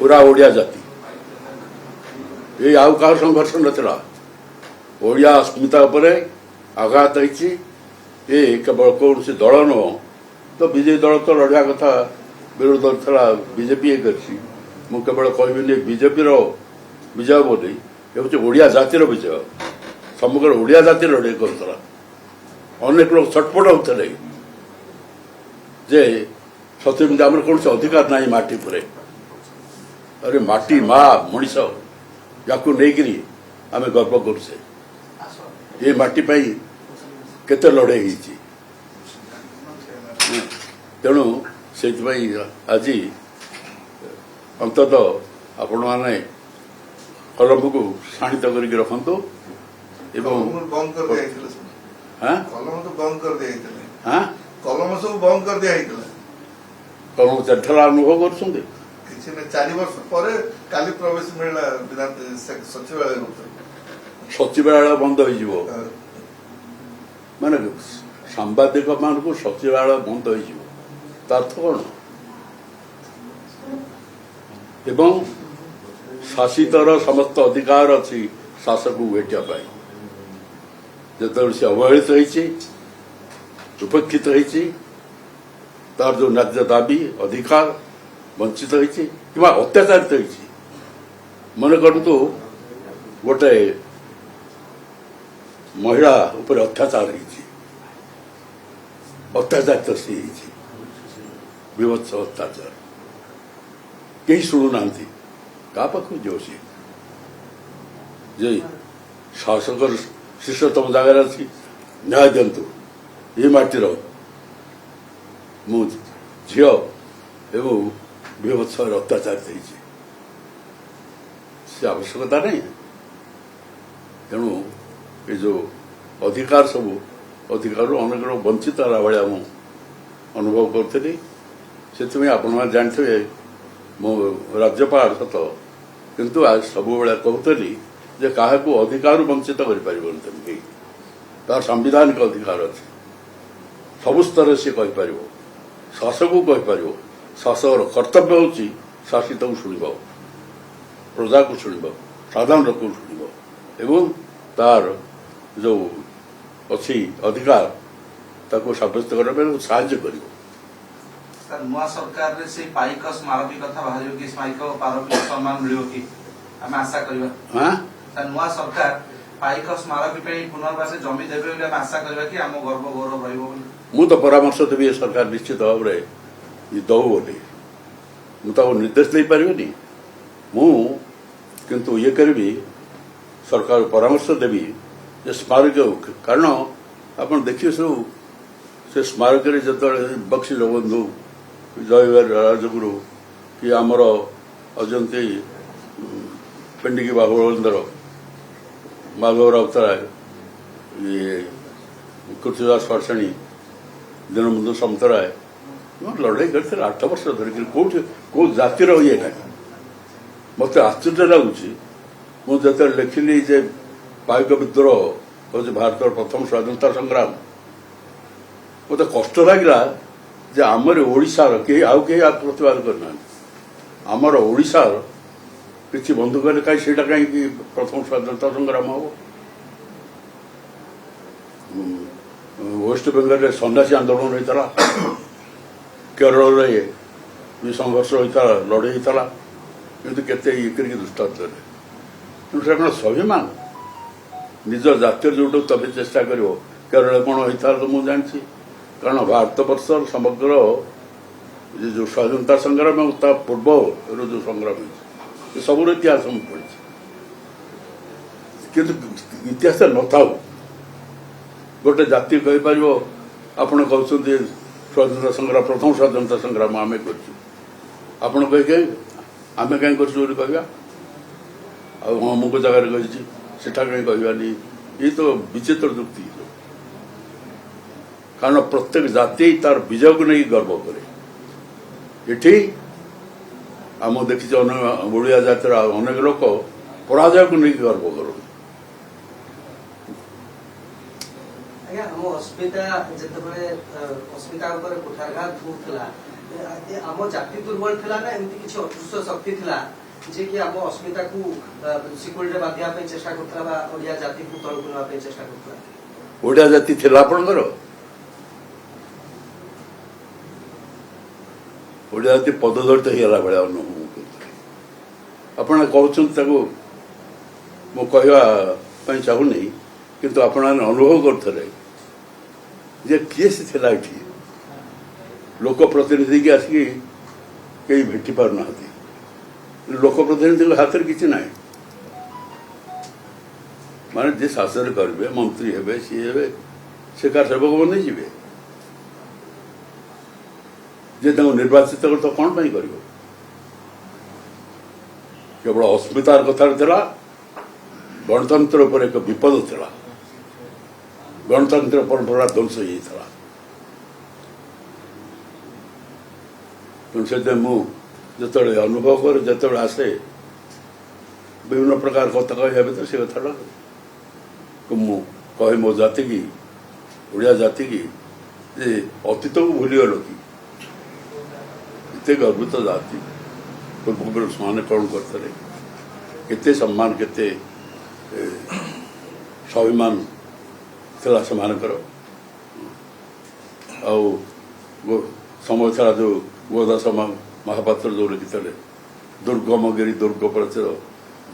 पूरा ओडिया जाति ये आउ का संघर्ष नथिला ओडिया अस्मिता उपरे आघात होइछि ये केवल कौन से दल न तो विजयी दल तो लड़ा कथा विरोधी दल था बीजेपी ये करछि मु केवल कहबिनी बीजेपी रो विजय बोली ये हूँ ओडिया जातिर विजय समग्र ओडिया जातिर लड़े करथला अनेक लोग छटपट होते जे सत्यमती आम कौन से अधिकार ना माटी पर अरे माटी माँ मनीष या नहीं आम गर्व करुचे ये माटी केते लड़े तेणु से आज अंततः आपण मैंने कलम को शाणित करके रखु कलम सब बंद कर दिया कलम चढ़ला अनुभव कर 4 वर्ष पर काली प्रवेश मिलला विधान सचिवालय सचिवालय बंद हो माने सांबादिक मान को सचिवालय बंद हो अर्थ कौन एवं शासितर समस्त अधिकार अच्छी शासक को भेटा जो से अवहेलित उपेक्षित तार जो न्याय दाबी अधिकार वंचित होती अत्याचारित मन करतु गोटे महिला उपर अत्याचार अत्याचारित सी विभत्स अत्याचार कहीं शुणुना क्या पाख जो सी जे शासक शीर्षतम जगार अच्छी न्याय दिंतु ये माटीर मु झी एवं विभत्स अत्याचारित से आवश्यकता नहीं तेणु ये जो अधिकार सब अधिकार अनेक लोग वंचित रहा भाया अनुभव करी से आपण जानते मो राज्यपाल सत किंतु आज सब कहते जे क्या अधिकार वंचित कर तार संविधानिक अधिकार अच्छे सब स्तर से कहीपर शासक को कहीपर शासकर कर्तव्य हूँ शासित को शुण प्रजा को शुण साधारण लोक को शुण एवं तार जो अच्छी अधिकार ताको सब्यस्त करने साहाय्य कर नुआ सरकार रे से पाइक स्मारकी कथा बाहर कि पाइक पारंपरिक सम्मान मिलियो कि हम आशा करबा हां नुआ सरकार पाइक स्मारकी पे पुनर्वास जमी देबे बोली हम आशा करबा कि हम गर्व गौरव रहइबो मु तो परामर्श देबी सरकार निश्चित भाव रे दौ बोली मु तो निर्देश दे पारिबनी मु किंतु ये करबी सरकार परामर्श देबी जे स्मारक कारण आपण देखिए सब से स्मारक रे जत बक्सी जगबंधु जय राजगुरु कि आमर अजंती पेंडिकी बाबुलंदर माधव राउतराय ये कृतिदास पाठशाणी दीनबंधु समतराय लड़ाई करते 8 वर्ष धरिक कौट कौ जातिर ये ना मत आश्चर्य लगुच मुझे लिखिली जे पाइक विद्रोह हूँ भारत प्रथम स्वाधीनता संग्राम मत कष्ट लगे जे आमर ओडिशार के आउ के प्रतिवाद करना आमर ओडिशार किसी बंधुक कहीं से कहीं प्रथम स्वाधीनता संग्राम हम वेस्ट बेंगल सन्यासी आंदोलन होता केरल भी संघर्ष होता लड़े होता किंतु केते ये दृष्टांत तेणु स्वाभिमान निज जातीय जो तबे चेष्टा कर केरल कौन होता तो मुझे जानी कारण भारत वर्ष समग्र जो स्वाधीनता संग्राम पूर्व जो संग्राम सब इतिहास पढ़ी किंतु इतिहास न था गोटे जाति कहीपर आपण कहते स्वाधीनता संग्राम प्रथम स्वाधीनता संग्राम आम कर आम कहीं कहवा अमुक जगार कही कहीं कहवानी ये तो विचित्र जुक्ति कारण प्रत्येक जाति तार विजय को नहीं गर्व करे ये आम देखी ओडिया जातिर अनेक लोक पराजय को नहीं गर्व कर अस्मिता जिते अस्मिता कुठारघात होता आम जाति दुर्बल थिला ना एमती किछि अदृश्य शक्ति थिला जे कि आम अस्मिता को सिक्युल रे बांधिया पे चेष्टा करथला बा ओडिया जाति को तळ गुना पे चेष्टा करथला ओडिया जाति थिला आपणकर ओडिया जाति पददलित हेला बेला अनुभव आपण कहउछन मो कहवा चाहूनी किंतु आपण अनुभव करथले जे किए से थिला एठी लोक प्रतिनिधि की आसिक कई भेटी पार ना लोक प्रतिनिधि हाथ में किसी ना माने जे शासन करेंगे मंत्री हे सी हे से कार सेवक बन जी जे निर्वाचित कर तो कौन पाई कर केवल अस्मितार कथार थिला गणतंत्र उपर एक विपद थिला गणतंत्र परंपरा ध्वंस होता से मुझे अनुभव कर जो आसे विभिन्न प्रकार कथा कह तो से कथा मु कहे मो जाति की ओडिया जाति की जे अतीत को भूलीगल कि इतने गर्वित जाति पूर्व से कौन करते केते सम्मान केते स्वाभिमान थिला सेमानकर समय था जो गोदास महापात्र जो लिखिते दुर्गमगिरी दुर्ग प्रचर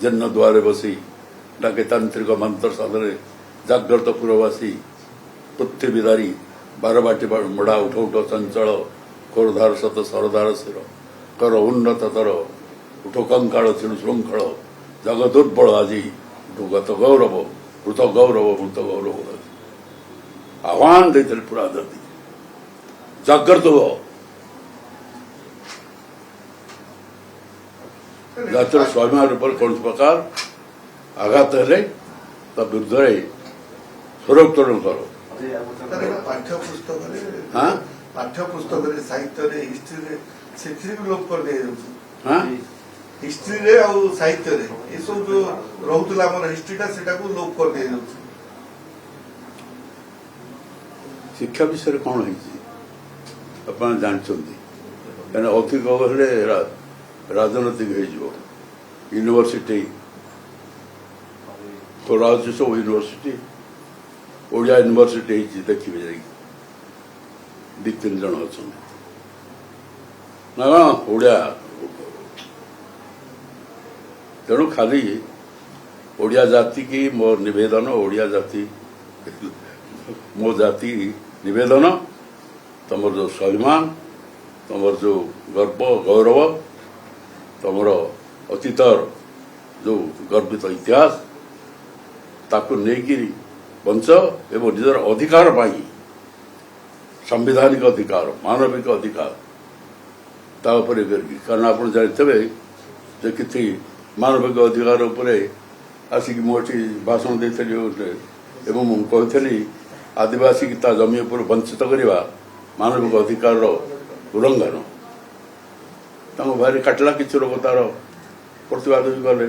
जन्न द्वारे बसी डाके तांत्रिक मंत्र साधने जाग्रत पुरवासी पृथ्वीधारी बारबाटी मड़ा उठ उठ चंचल खोरधार सत सरदार शिर कर उन्नत तर उठ कंकाल छिणु श्रृंखल जग दुर्बल আজি उठ गत गौरव मृत गौरव आह्वान देते पूरा धरती जागृत हो जातिर स्वाभिमान पर कौन प्रकार आघात हेले विरुद्ध स्वरोत्तोलन करो पाठ्यपुस्तक साहित्य हिस्ट्री लोप कर हिस्ट्री साहित्य ये सब जो रोला हिस्ट्रीटा से लोप कर दिया शिक्षा विषय कौन है आप जानते कहीं अधिक हेले राजनैतिक हो यूनिवर्सिटी खोला सब यूनिवर्सिटी ओडिया यूनिवर्सिटी देखिए जा दी तीन जन अच्छा ना ओडिया तेणु खाली ओडिया जाति की मो निवेदन ओडिया जाति मो जाति निवेदन तुम जो स्वाभिमान तुम जो गर्व गौरव तुमर अतीतर जो गर्वित इतिहास ताकू नहीं बंच एवं निजर अधिकार पाई संवैधानिक अधिकार मानविक अधिकार तापर कारण आप जानते जे कि मानविक अधिकार उपरे आसिक मुझे भाषण देती कही आदिवासी की ता जमी उपर वंचित करवा मानविक अधिकार उल्लंघन भारी काटला किसी लोग तार प्रतिवाद भी कले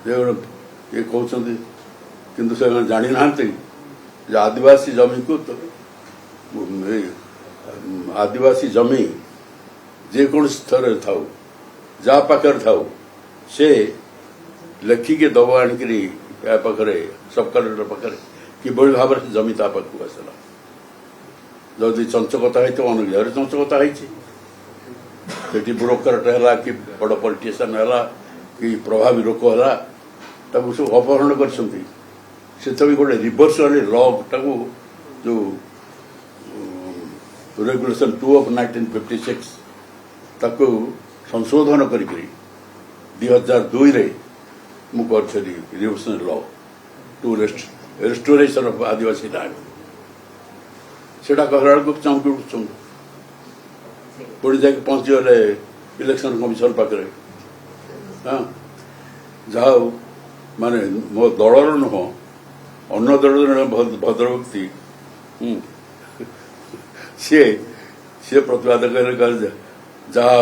ये कहते किंतु से जानी ना आदिवासी जमी को आदिवासी जमी जेको स्तर था जहाँ पाखे था से लेखिके दब आणिकी पाखे सब कलेक्टर पाखे कि भाव में जमी ता पाखक आसला जदि चंचकता हो अनुग्रह चंचकता होती ब्रोकरेट है कि बड़ पॉलिटिशियन है कि प्रभावी लोक है सब अपहरण कर गोटे रिवर्सल लॉ टाकू जो रेगुलेशन 2 of 1956 ताकू संशोधन कर 2002 रे मुझे revolutionary law to restoration of Adivasi land से कहला चमकी उठुं पुणी जा पहुंची गले इलेक्शन कमिशन पाखे हाँ जहा माने मो दलर नुह अन्न दल भद्र व्यक्ति सी प्रतिवाद कह जहा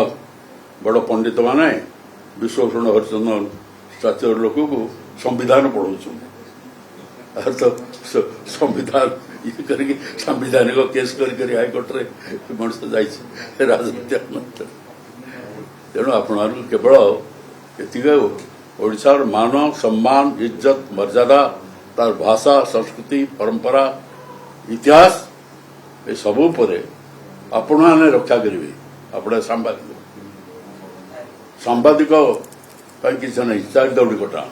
बड़ पंडित माने विश्वभूषण हरिचंदन स्टाच्यू लोक को संविधान पढ़ाऊँ और तो संविधान ये करके संवैधानिक केस कर हाइकोर्ट रे मनुष्य जाइए राजनीति तेणु आपण केवल ये ओडार मान सम्मान इज्जत मर्यादा तार भाषा संस्कृति परंपरा इतिहास ये सबू पर आपण मैंने रक्षा करेंगे अपने सांबादिक सांबादिक किसी नहीं चार दौड़ी कटा